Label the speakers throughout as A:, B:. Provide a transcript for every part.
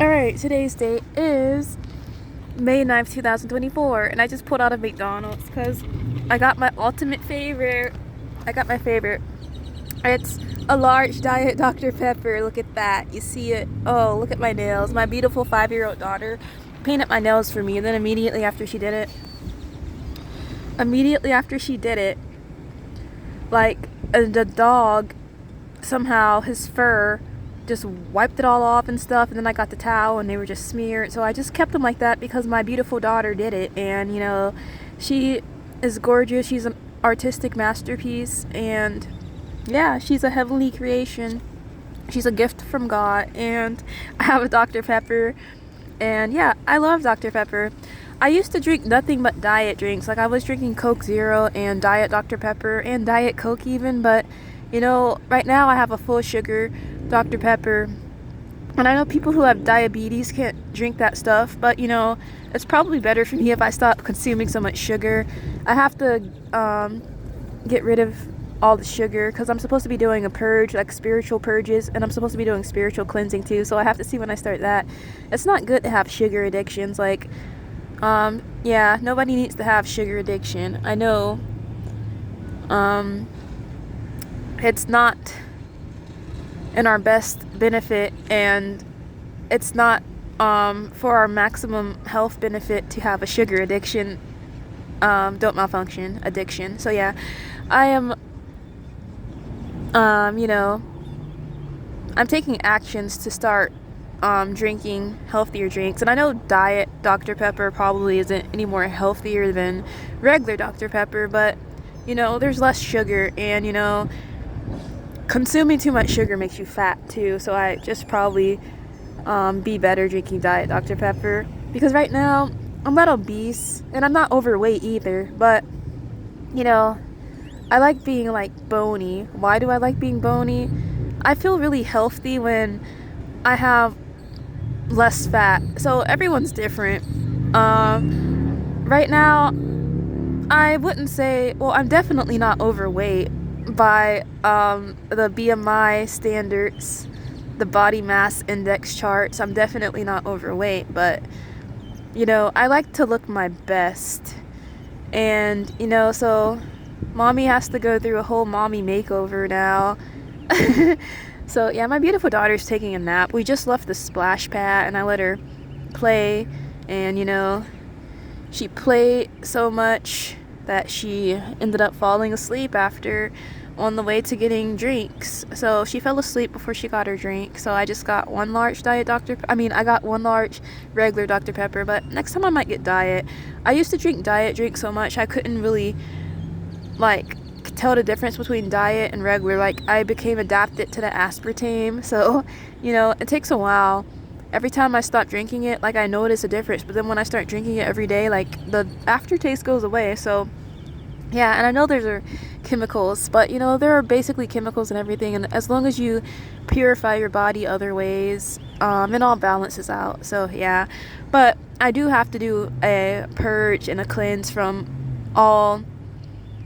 A: Alright, today's date is May 9th, 2024, and I just pulled out of McDonald's because I got my ultimate favorite. I got my favorite. It's a large Diet Dr. Pepper. Look at that. You see it? Oh, look at my nails. My beautiful 5-year-old daughter painted my nails for me, and then immediately after she did it, like the dog, somehow his fur just wiped it all off and stuff, and then I got the towel and they were just smeared. So I just kept them like that because my beautiful daughter did it, and she is gorgeous. She's an artistic masterpiece, and yeah, she's a heavenly creation. She's a gift from God, and I have a Dr. Pepper, and yeah, I love Dr. Pepper. I used to drink nothing but diet drinks. Like, I was drinking Coke Zero and Diet Dr. Pepper and Diet Coke even, but right now I have a full sugar Dr. Pepper. And I know people who have diabetes can't drink that stuff, but it's probably better for me if I stop consuming so much sugar. I have to get rid of all the sugar because I'm supposed to be doing a purge, like spiritual purges, and I'm supposed to be doing spiritual cleansing too, so I have to see when I start that. It's not good to have sugar addictions. Like, yeah, nobody needs to have sugar addiction. I know, it's not in our best benefit, and it's not for our maximum health benefit to have a sugar addiction. Don't malfunction addiction. So yeah, I am I'm taking actions to start drinking healthier drinks. And I know Diet Dr. Pepper probably isn't any more healthier than regular Dr. Pepper, but there's less sugar, and consuming too much sugar makes you fat too. So I just probably be better drinking Diet Dr. Pepper, because right now I'm not obese and I'm not overweight either, but I like being like bony. Why do I like being bony? I feel really healthy when I have less fat. So everyone's different. Right now, I wouldn't say, well, I'm definitely not overweight by the BMI standards, the body mass index charts. I'm definitely not overweight, but I like to look my best. And so mommy has to go through a whole mommy makeover now. So yeah, my beautiful daughter's taking a nap. We just left the splash pad and I let her play, and she played so much that she ended up falling asleep after on the way to getting drinks. So she fell asleep before she got her drink. So I just got one large I got one large regular Dr. Pepper, but next time I might get diet. I used to drink diet drinks so much I couldn't really like tell the difference between diet and regular. Like, I became adapted to the aspartame, so it takes a while. Every time I stop drinking it, like, I notice a difference, but then when I start drinking it every day, like, the aftertaste goes away. So yeah, and I know there's are chemicals, but there are basically chemicals in everything, and as long as you purify your body other ways, it all balances out. So yeah, but I do have to do a purge and a cleanse from all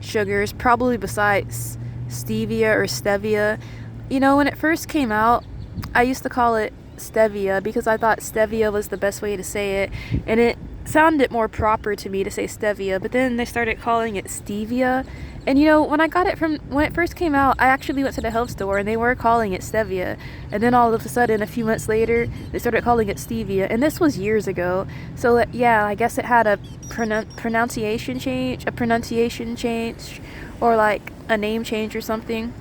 A: sugars, probably besides stevia or stevia. When it first came out, I used to call it stevia because I thought stevia was the best way to say it, and it sounded more proper to me to say stevia. But then they started calling it stevia, and when I got it from when it first came out, I actually went to the health store and they were calling it stevia, and then all of a sudden a few months later they started calling it stevia, and this was years ago. So yeah, I guess it had a pronunciation change, or like a name change or something.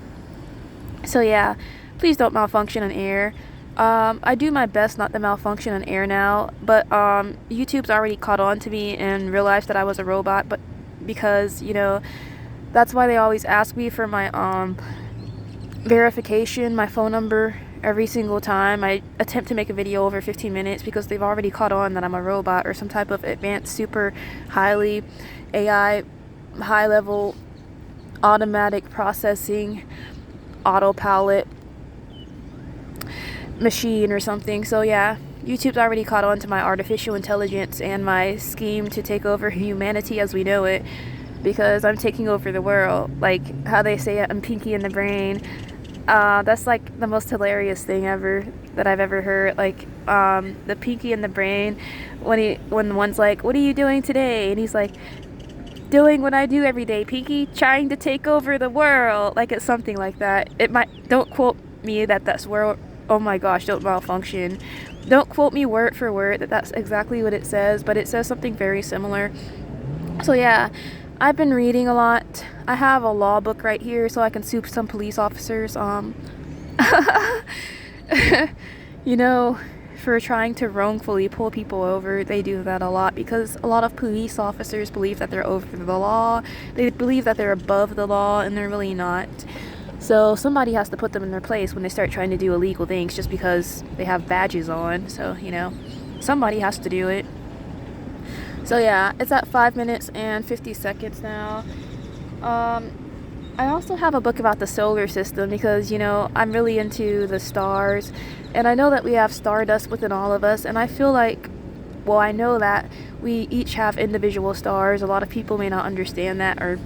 A: So yeah, please don't malfunction on air. I do my best not to malfunction on air now, but YouTube's already caught on to me and realized that I was a robot, but because that's why they always ask me for my verification, my phone number, every single time I attempt to make a video over 15 minutes, because they've already caught on that I'm a robot or some type of advanced, super highly AI, high level automatic processing autopilot machine or something. So yeah, YouTube's already caught on to my artificial intelligence and my scheme to take over humanity as we know it, because I'm taking over the world. Like how they say I'm Pinky in the Brain. That's like the most hilarious thing ever that I've ever heard. Like, the Pinky and the Brain, when one's like, "What are you doing today?" and he's like, "Doing what I do every day, Pinky, trying to take over the world." Like it's something like that. It might don't quote me that that's where. Oh my gosh, don't malfunction. Don't quote me word for word that that's exactly what it says, but it says something very similar. So yeah, I've been reading a lot. I have a law book right here so I can sue some police officers. You know, for trying to wrongfully pull people over. They do that a lot because a lot of police officers believe that they're over the law. They believe that they're above the law, and they're really not. So somebody has to put them in their place when they start trying to do illegal things just because they have badges on. So, somebody has to do it. So yeah, it's at 5 minutes and 50 seconds now. I also have a book about the solar system because, I'm really into the stars. And I know that we have stardust within all of us. And I feel like, well, I know that we each have individual stars. A lot of people may not understand that, or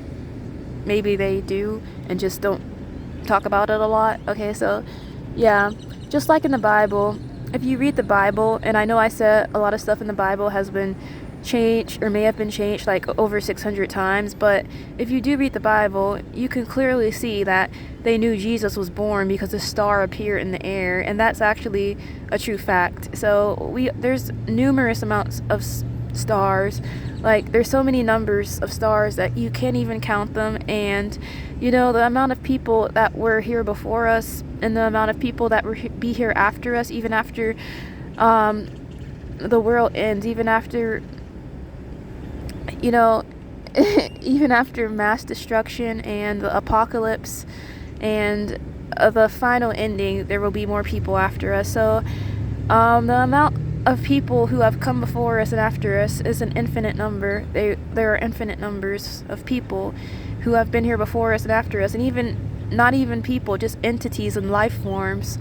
A: maybe they do and just don't talk about it a lot. Okay, so yeah, just like in the Bible, if you read the Bible, and I know I said a lot of stuff in the Bible has been changed or may have been changed like over 600 times, but if you do read the Bible, you can clearly see that they knew Jesus was born because a star appeared in the air, and that's actually a true fact. So there's numerous amounts of stars. Like there's so many numbers of stars that you can't even count them, and the amount of people that were here before us and the amount of people that will be here after us, even after the world ends, even after even after mass destruction and the apocalypse and the final ending, there will be more people after us. So the amount of people who have come before us and after us is an infinite number. There are infinite numbers of people who have been here before us and after us, and even not even people, just entities and life forms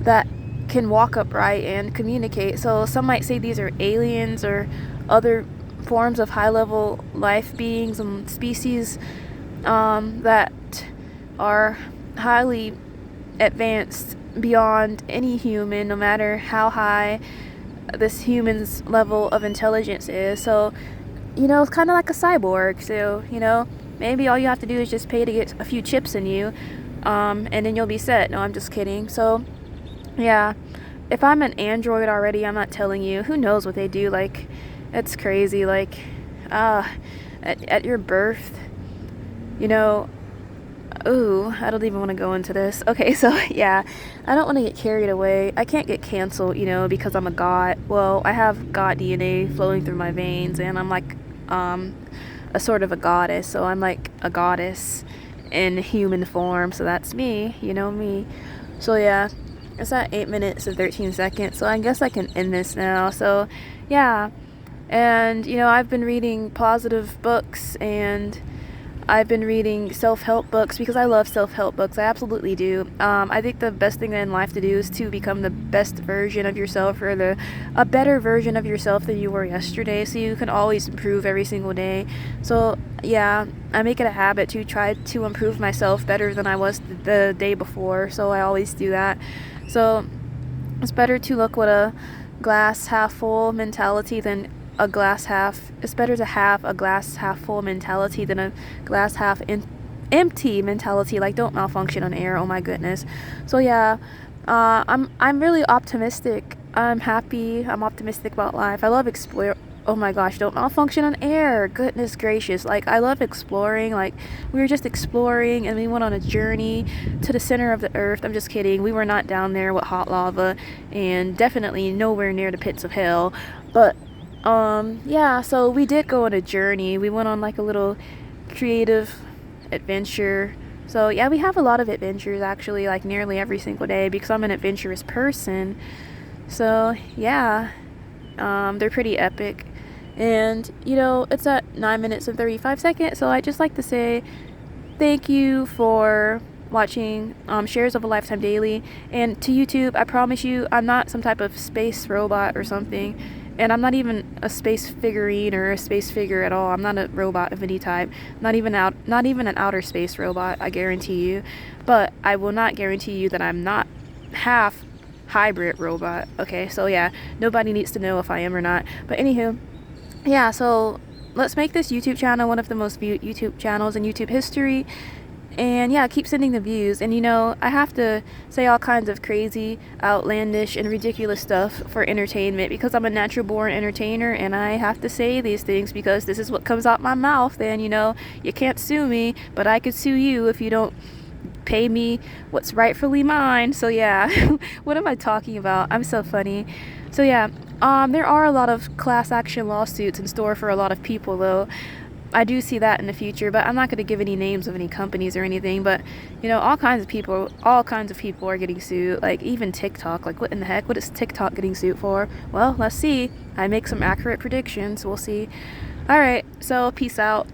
A: that can walk upright and communicate. So some might say these are aliens or other forms of high-level life beings and species that are highly advanced beyond any human, no matter how high this human's level of intelligence is. So, it's kind of like a cyborg. So, maybe all you have to do is just pay to get a few chips in you, and then you'll be set. No, I'm just kidding. So, yeah, if I'm an android already, I'm not telling you. Who knows what they do? Like, it's crazy. Like, at your birth, ooh, I don't even want to go into this. Okay, so yeah, I don't want to get carried away. I can't get canceled, because I'm a god. Well, I have god DNA flowing through my veins, and I'm like a sort of a goddess. So I'm like a goddess in human form. So that's me, me. So yeah, it's at 8 minutes and 13 seconds. So I guess I can end this now. So yeah, and I've been reading positive books, and I've been reading self-help books because I love self-help books. I absolutely do. I think the best thing in life to do is to become the best version of yourself, or a better version of yourself than you were yesterday, so you can always improve every single day. So yeah, I make it a habit to try to improve myself better than I was the day before, so I always do that. So it's better to look with a glass half full mentality than a glass half. It's better to have a glass half full mentality than a glass half empty mentality. Like, don't malfunction on air. Oh my goodness. So yeah, I'm really optimistic. I'm happy. I'm optimistic about life. I love explore. Oh my gosh, don't malfunction on air. Goodness gracious. Like, I love exploring. Like, we were just exploring and we went on a journey to the center of the earth. I'm just kidding. We were not down there with hot lava, and definitely nowhere near the pits of hell. But yeah, so we did go on a journey. We went on like a little creative adventure. So yeah, we have a lot of adventures actually, like nearly every single day, because I'm an adventurous person. So yeah, they're pretty epic. And it's at 9 minutes and 35 seconds. So I just like to say thank you for watching Shares of a Lifetime Daily. And to YouTube, I promise you, I'm not some type of space robot or something. And I'm not even a space figurine or a space figure at all. I'm not a robot of any type. Not even an outer space robot, I guarantee you. But I will not guarantee you that I'm not half hybrid robot. Okay, so yeah, nobody needs to know if I am or not. But anywho, yeah, so let's make this YouTube channel one of the most viewed YouTube channels in YouTube history. And yeah, keep sending the views. And you know, I have to say all kinds of crazy, outlandish, and ridiculous stuff for entertainment because I'm a natural born entertainer and I have to say these things because this is what comes out my mouth. And you know, you can't sue me, but I could sue you if you don't pay me what's rightfully mine. So yeah, what am I talking about? I'm so funny. So yeah, there are a lot of class action lawsuits in store for a lot of people though. I do see that in the future, but I'm not going to give any names of any companies or anything. But you know, all kinds of people are getting sued. Like even TikTok. Like what in the heck? What is TikTok getting sued for? Well, let's see. I make some accurate predictions. We'll see. All right. So peace out.